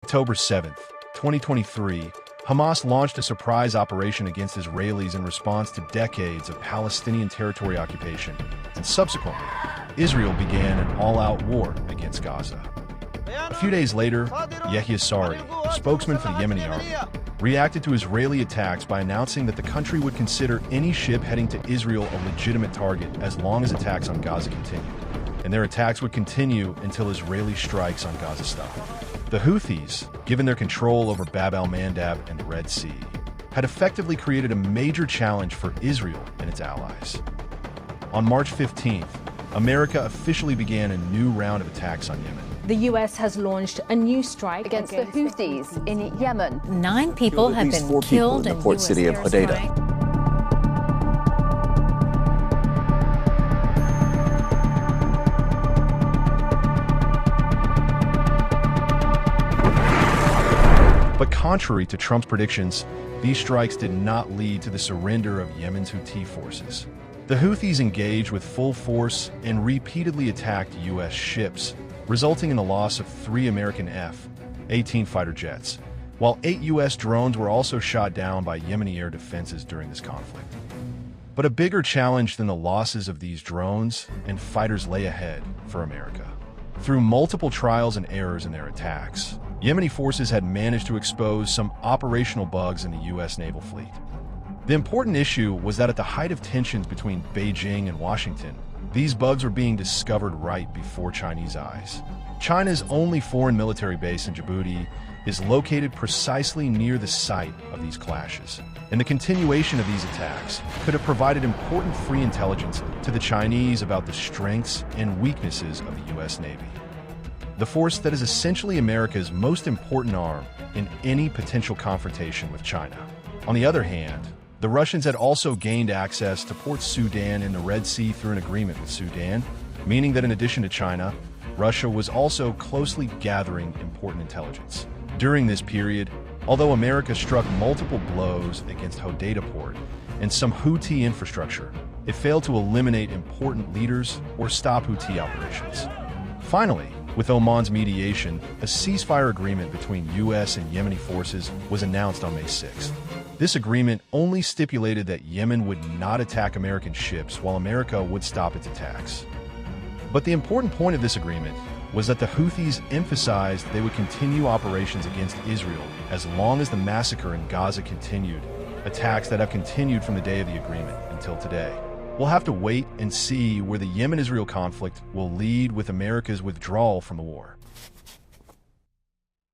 October 7th, 2023, Hamas launched a surprise operation against Israelis in response to decades of Palestinian territory occupation, and subsequently, Israel began an all-out war against Gaza. A few days later, Yahya Sari, spokesman for the Yemeni army, reacted to Israeli attacks by announcing that the country would consider any ship heading to Israel a legitimate target as long as attacks on Gaza continued, and their attacks would continue until Israeli strikes on Gaza stopped. The Houthis, given their control over Bab al-Mandab and the Red Sea, had effectively created a major challenge for Israel and its allies. On March 15th, America officially began a new round of attacks on Yemen. The US has launched a new strike against the Houthis in Yemen. 9 people have been killed in the port city of Hodeida. But contrary to Trump's predictions, these strikes did not lead to the surrender of Yemen's Houthi forces. The Houthis engaged with full force and repeatedly attacked U.S. ships, resulting in the loss of 3 American F-18 fighter jets, while 8 U.S. drones were also shot down by Yemeni air defenses during this conflict. But a bigger challenge than the losses of these drones and fighters lay ahead for America. Through multiple trials and errors in their attacks, Yemeni forces had managed to expose some operational bugs in the U.S. naval fleet. The important issue was that at the height of tensions between Beijing and Washington, these bugs were being discovered right before Chinese eyes. China's only foreign military base in Djibouti is located precisely near the site of these clashes, and the continuation of these attacks could have provided important free intelligence to the Chinese about the strengths and weaknesses of the U.S. Navy. The force that is essentially America's most important arm in any potential confrontation with China. On the other hand, the Russians had also gained access to Port Sudan in the Red Sea through an agreement with Sudan, meaning that in addition to China, Russia was also closely gathering important intelligence. During this period, although America struck multiple blows against Hodeida port and some Houthi infrastructure, it failed to eliminate important leaders or stop Houthi operations. Finally, with Oman's mediation, a ceasefire agreement between U.S. and Yemeni forces was announced on May 6th. This agreement only stipulated that Yemen would not attack American ships while America would stop its attacks. But the important point of this agreement was that the Houthis emphasized they would continue operations against Israel as long as the massacre in Gaza continued, attacks that have continued from the day of the agreement until today. We'll have to wait and see where the Yemen-Israel conflict will lead with America's withdrawal from the war.